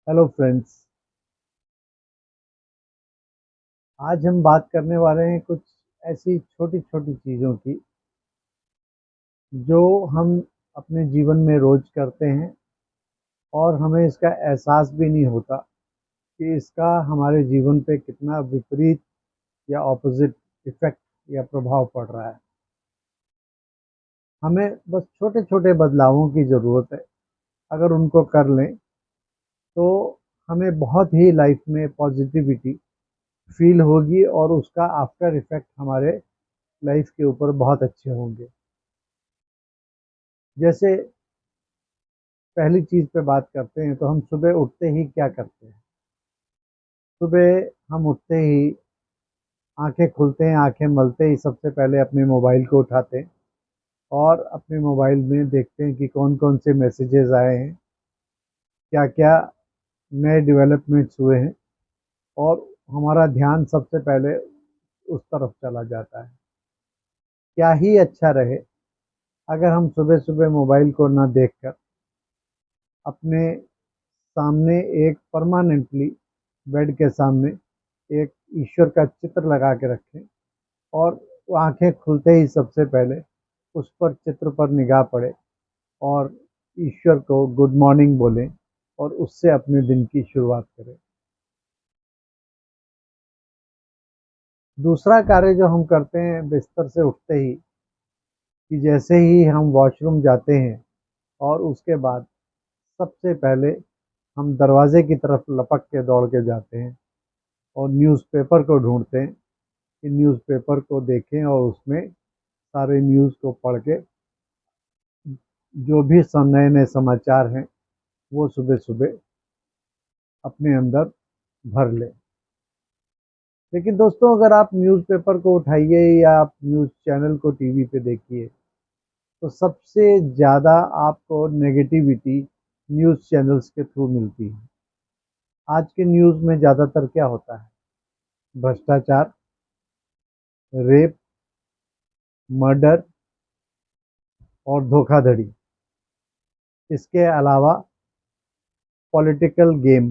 Hello friends. आज हम बात करने वाले हैं कुछ ऐसी छोटी छोटी चीज़ों की जो हम अपने जीवन में रोज करते हैं और हमें इसका एहसास भी नहीं होता कि इसका हमारे जीवन पे कितना विपरीत या ऑपोजिट इफेक्ट या प्रभाव पड़ रहा है। हमें बस छोटे छोटे बदलावों की ज़रूरत है। अगर उनको कर लें तो हमें बहुत ही लाइफ में पॉजिटिविटी फील होगी और उसका आफ्टर इफेक्ट हमारे लाइफ के ऊपर बहुत अच्छे होंगे। जैसे पहली चीज़ पे बात करते हैं तो हम सुबह उठते ही क्या करते हैं। सुबह हम उठते ही आंखें खुलते हैं, आंखें मलते ही सबसे पहले अपने मोबाइल को उठाते हैं और अपने मोबाइल में देखते हैं कि कौन कौन से मैसेजेस आए हैं, क्या क्या नए डेवलपमेंट्स हुए हैं, और हमारा ध्यान सबसे पहले उस तरफ चला जाता है। क्या ही अच्छा रहे अगर हम सुबह सुबह मोबाइल को ना देखकर अपने सामने एक परमानेंटली बेड के सामने एक ईश्वर का चित्र लगा के रखें और वो आंखें खुलते ही सबसे पहले उस पर चित्र पर निगाह पड़े और ईश्वर को गुड मॉर्निंग बोलें और उससे अपने दिन की शुरुआत करें। दूसरा कार्य जो हम करते हैं बिस्तर से उठते ही कि जैसे ही हम वॉशरूम जाते हैं और उसके बाद सबसे पहले हम दरवाजे की तरफ लपक के दौड़ के जाते हैं और न्यूज़पेपर को ढूंढते हैं कि न्यूज़पेपर को देखें और उसमें सारे न्यूज़ को पढ़ के जो भी नए नए समाचार हैं वो सुबह सुबह अपने अंदर भर लें। लेकिन दोस्तों, अगर आप न्यूज़पेपर को उठाइए या आप न्यूज़ चैनल को टीवी पे देखिए तो सबसे ज़्यादा आपको नेगेटिविटी न्यूज़ चैनल्स के थ्रू मिलती है। आज के न्यूज़ में ज़्यादातर क्या होता है? भ्रष्टाचार, रेप, मर्डर और धोखाधड़ी। इसके अलावा पॉलिटिकल गेम।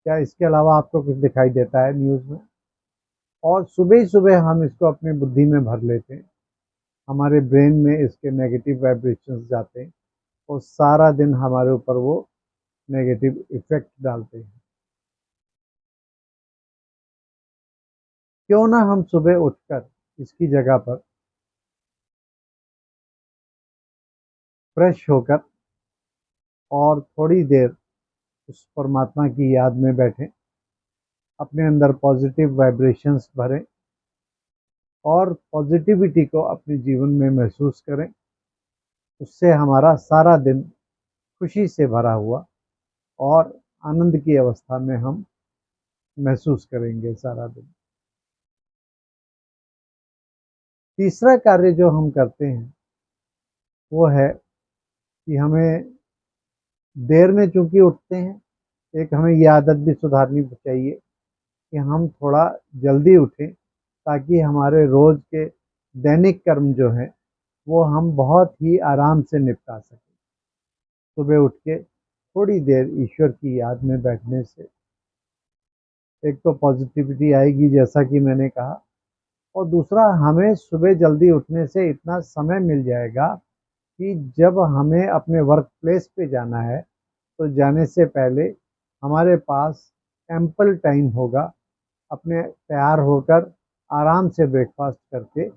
क्या इसके अलावा आपको कुछ दिखाई देता है न्यूज़ में? और सुबह ही सुबह हम इसको अपनी बुद्धि में भर लेते हैं, हमारे ब्रेन में इसके नेगेटिव वाइब्रेशंस जाते हैं और सारा दिन हमारे ऊपर वो नेगेटिव इफेक्ट डालते हैं। क्यों ना हम सुबह उठकर इसकी जगह पर फ्रेश होकर और थोड़ी देर उस परमात्मा की याद में बैठें, अपने अंदर पॉजिटिव वाइब्रेशंस भरें और पॉजिटिविटी को अपने जीवन में महसूस करें। उससे हमारा सारा दिन खुशी से भरा हुआ और आनंद की अवस्था में हम महसूस करेंगे सारा दिन। तीसरा कार्य जो हम करते हैं वो है कि हमें देर में चूंकि उठते हैं, एक हमें ये आदत भी सुधारनी चाहिए कि हम थोड़ा जल्दी उठें ताकि हमारे रोज के दैनिक कर्म जो हैं वो हम बहुत ही आराम से निपटा सकें। सुबह उठ के थोड़ी देर ईश्वर की याद में बैठने से एक तो पॉजिटिविटी आएगी जैसा कि मैंने कहा, और दूसरा हमें सुबह जल्दी उठने से इतना समय मिल जाएगा कि जब हमें अपने वर्क प्लेस पे जाना है तो जाने से पहले हमारे पास एम्पल टाइम होगा अपने तैयार होकर आराम से ब्रेकफास्ट करके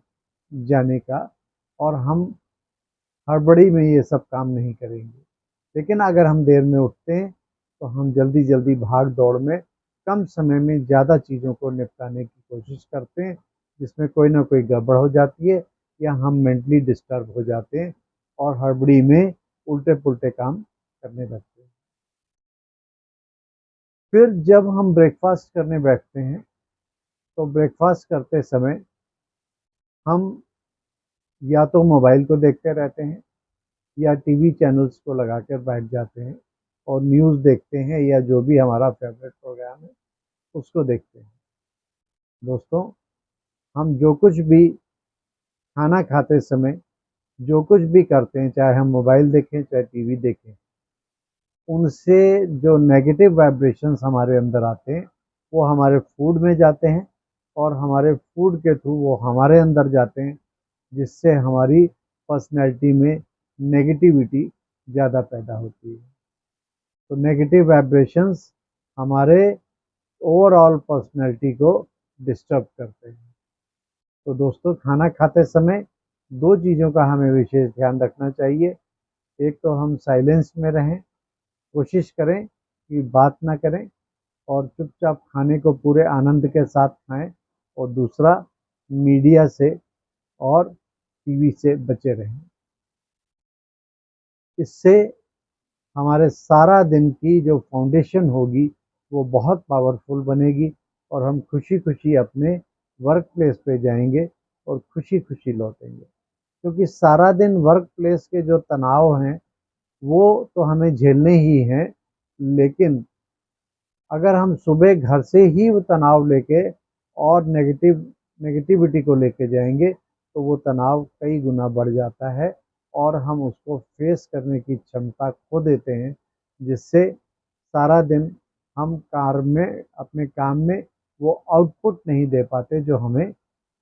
जाने का, और हम हड़बड़ी में ये सब काम नहीं करेंगे। लेकिन अगर हम देर में उठते हैं तो हम जल्दी जल्दी भाग दौड़ में कम समय में ज़्यादा चीज़ों को निपटाने की कोशिश करते हैं, जिसमें कोई ना कोई गड़बड़ हो जाती है या हम मेंटली डिस्टर्ब हो जाते हैं और हड़बड़ी में उल्टे पुल्टे काम करने लगते हैं। फिर जब हम ब्रेकफास्ट करने बैठते हैं तो ब्रेकफास्ट करते समय हम या तो मोबाइल को देखते रहते हैं या टीवी चैनल्स को लगा कर बैठ जाते हैं और न्यूज़ देखते हैं या जो भी हमारा फेवरेट प्रोग्राम है उसको देखते हैं। दोस्तों, हम जो कुछ भी खाना खाते समय जो कुछ भी करते हैं, चाहे हम मोबाइल देखें चाहे टीवी देखें, उनसे जो नेगेटिव वाइब्रेशंस हमारे अंदर आते हैं वो हमारे फूड में जाते हैं और हमारे फूड के थ्रू वो हमारे अंदर जाते हैं, जिससे हमारी पर्सनैलिटी में नेगेटिविटी ज़्यादा पैदा होती है। तो नेगेटिव वाइब्रेशंस हमारे ओवरऑल पर्सनैलिटी को डिस्टर्ब करते हैं। तो दोस्तों, खाना खाते समय दो चीज़ों का हमें विशेष ध्यान रखना चाहिए। एक तो हम साइलेंस में रहें, कोशिश करें कि बात ना करें और चुपचाप खाने को पूरे आनंद के साथ खाएं। और दूसरा, मीडिया से और टीवी से बचे रहें। इससे हमारे सारा दिन की जो फाउंडेशन होगी वो बहुत पावरफुल बनेगी और हम खुशी खुशी अपने वर्क प्लेस पे जाएंगे और खुशी खुशी लौटेंगे। क्योंकि सारा दिन वर्क प्लेस के जो तनाव हैं वो तो हमें झेलने ही हैं, लेकिन अगर हम सुबह घर से ही वो तनाव लेके और नेगेटिविटी को लेके जाएंगे तो वो तनाव कई गुना बढ़ जाता है और हम उसको फेस करने की क्षमता खो देते हैं, जिससे सारा दिन हम अपने काम में वो आउटपुट नहीं दे पाते जो हमें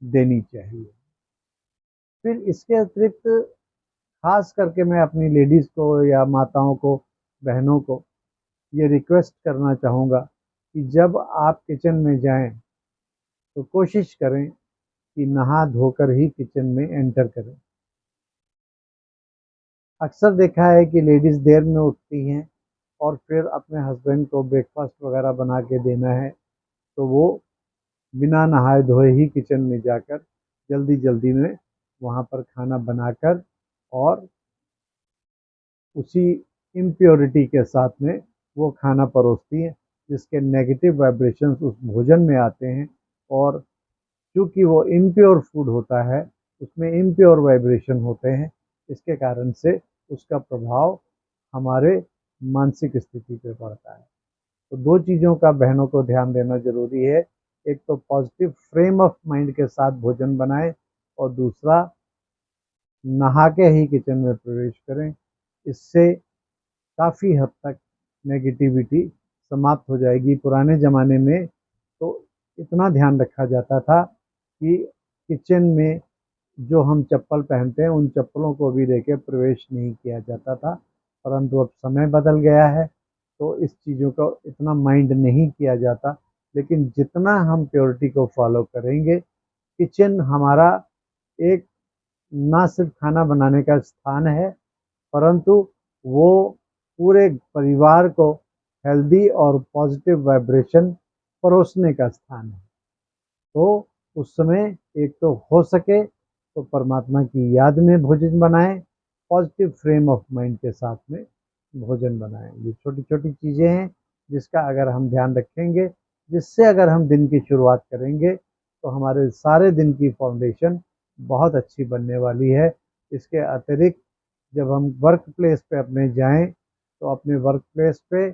देनी चाहिए। फिर इसके अतिरिक्त खास करके मैं अपनी लेडीज़ को या माताओं को, बहनों को ये रिक्वेस्ट करना चाहूँगा कि जब आप किचन में जाएं तो कोशिश करें कि नहा धोकर ही किचन में एंटर करें। अक्सर देखा है कि लेडीज़ देर में उठती हैं और फिर अपने हस्बैंड को ब्रेकफास्ट वगैरह बना के देना है तो वो बिना नहाए धोए ही किचन में जाकर जल्दी जल्दी में वहाँ पर खाना बनाकर और उसी इम्प्योरिटी के साथ में वो खाना परोसती हैं, जिसके नेगेटिव वाइब्रेशंस उस भोजन में आते हैं। और चूँकि वो इम्प्योर फूड होता है, उसमें इम्प्योर वाइब्रेशन होते हैं, इसके कारण से उसका प्रभाव हमारे मानसिक स्थिति पे पड़ता है। तो दो चीज़ों का बहनों को ध्यान देना ज़रूरी है। एक तो पॉजिटिव फ्रेम ऑफ माइंड के साथ भोजन बनाएं और दूसरा, नहा के ही किचन में प्रवेश करें। इससे काफ़ी हद तक नेगेटिविटी समाप्त हो जाएगी। पुराने ज़माने में तो इतना ध्यान रखा जाता था कि किचन में जो हम चप्पल पहनते हैं उन चप्पलों को भी लेके प्रवेश नहीं किया जाता था, परंतु अब समय बदल गया है तो इस चीज़ों को इतना माइंड नहीं किया जाता। लेकिन जितना हम प्योरिटी को फॉलो करेंगे, किचन हमारा एक ना सिर्फ खाना बनाने का स्थान है, परंतु वो पूरे परिवार को हेल्दी और पॉजिटिव वाइब्रेशन परोसने का स्थान है। तो उस समय एक तो हो सके तो परमात्मा की याद में भोजन बनाएं, पॉजिटिव फ्रेम ऑफ माइंड के साथ में भोजन बनाएं। ये छोटी छोटी चीज़ें हैं जिसका अगर हम ध्यान रखेंगे, जिससे अगर हम दिन की शुरुआत करेंगे तो हमारे सारे दिन की फाउंडेशन बहुत अच्छी बनने वाली है। इसके अतिरिक्त जब हम वर्क प्लेस पे अपने जाएं तो अपने वर्क प्लेस पे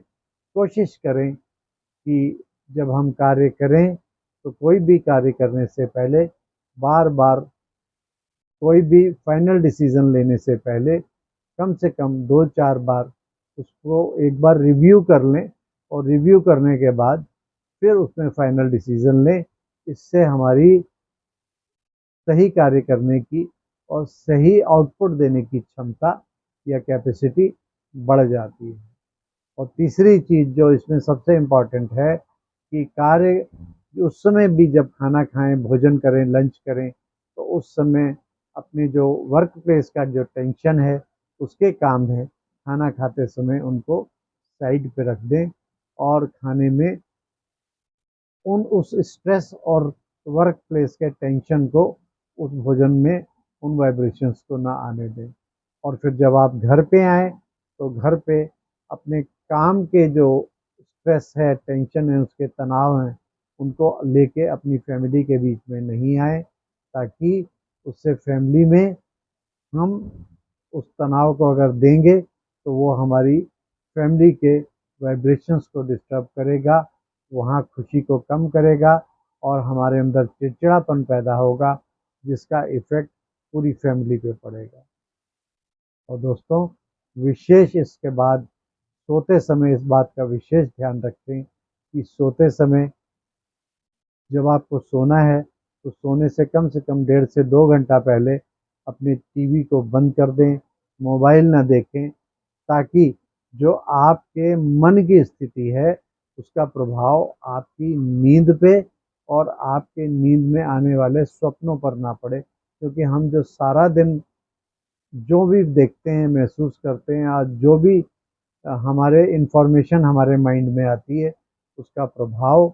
कोशिश करें कि जब हम कार्य करें तो कोई भी कार्य करने से पहले बार बार कोई भी फाइनल डिसीज़न लेने से पहले कम से कम 2-4 बार उसको एक बार रिव्यू कर लें और रिव्यू करने के बाद फिर उसमें फाइनल डिसीज़न लें। इससे हमारी सही कार्य करने की और सही आउटपुट देने की क्षमता या कैपेसिटी बढ़ जाती है। और तीसरी चीज़ जो इसमें सबसे इम्पॉर्टेंट है कि कार्य उस समय भी जब खाना खाएं, भोजन करें, लंच करें, तो उस समय अपने जो वर्क प्लेस का जो टेंशन है उसके काम है, खाना खाते समय उनको साइड पे रख दें और खाने में उस स्ट्रेस और वर्क प्लेस के टेंशन को उस भोजन में उन वाइब्रेशंस को ना आने दें। और फिर जब आप घर पे आएँ तो घर पे अपने काम के जो स्ट्रेस है, टेंशन है, उसके तनाव हैं, उनको लेके अपनी फैमिली के बीच में नहीं आएँ, ताकि उससे फैमिली में हम उस तनाव को अगर देंगे तो वो हमारी फैमिली के वाइब्रेशंस को डिस्टर्ब करेगा, वहाँ खुशी को कम करेगा और हमारे अंदर चिड़चिड़ापन पैदा होगा, जिसका इफ़ेक्ट पूरी फैमिली पे पड़ेगा। और दोस्तों, विशेष इसके बाद सोते समय इस बात का विशेष ध्यान रखें कि सोते समय जब आपको सोना है तो सोने से कम 1.5 से 2 घंटा पहले अपने टीवी को बंद कर दें, मोबाइल ना देखें, ताकि जो आपके मन की स्थिति है उसका प्रभाव आपकी नींद पे और आपके नींद में आने वाले स्वप्नों पर ना पड़े। क्योंकि हम जो सारा दिन जो भी देखते हैं, महसूस करते हैं, आज जो भी हमारे इन्फॉर्मेशन हमारे माइंड में आती है, उसका प्रभाव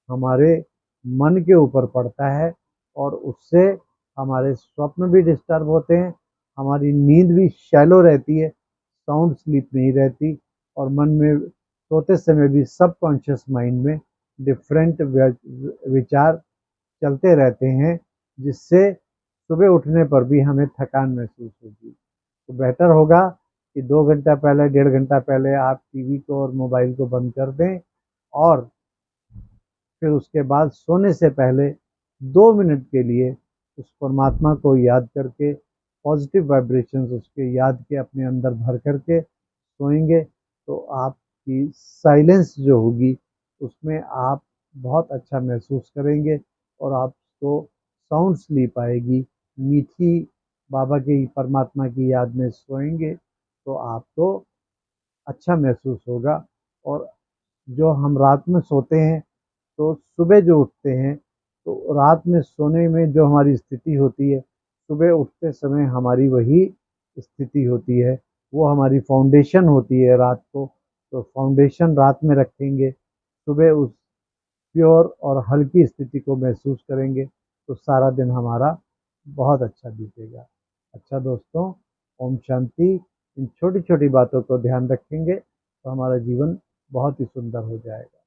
हमारे मन के ऊपर पड़ता है और उससे हमारे स्वप्न भी डिस्टर्ब होते हैं, हमारी नींद भी शैलो रहती है, साउंड स्लीप नहीं रहती और मन में सोते समय भी सबकॉन्शियस माइंड में डिफरेंट विचार चलते रहते हैं, जिससे सुबह उठने पर भी हमें थकान महसूस होगी। तो बेहतर होगा कि 2 घंटा पहले, 1.5 घंटा पहले आप टीवी को और मोबाइल को बंद कर दें और फिर उसके बाद सोने से पहले 2 मिनट के लिए उस परमात्मा को याद करके पॉजिटिव वाइब्रेशंस उसके याद के अपने अंदर भर करके सोएंगे तो आपकी साइलेंस जो होगी उसमें आप बहुत अच्छा महसूस करेंगे और आपको साउंड स्लीप आएगी। मीठी बाबा की परमात्मा की याद में सोएंगे तो आपको अच्छा महसूस होगा। और जो हम रात में सोते हैं तो सुबह जो उठते हैं तो रात में सोने में जो हमारी स्थिति होती है, सुबह उठते समय हमारी वही स्थिति होती है, वो हमारी फाउंडेशन होती है रात को। तो फाउंडेशन रात में रखेंगे, सुबह उस प्योर और हल्की स्थिति को महसूस करेंगे तो सारा दिन हमारा बहुत अच्छा बीतेगा। अच्छा दोस्तों, ओम शांति। इन छोटी छोटी बातों को ध्यान रखेंगे तो हमारा जीवन बहुत ही सुंदर हो जाएगा।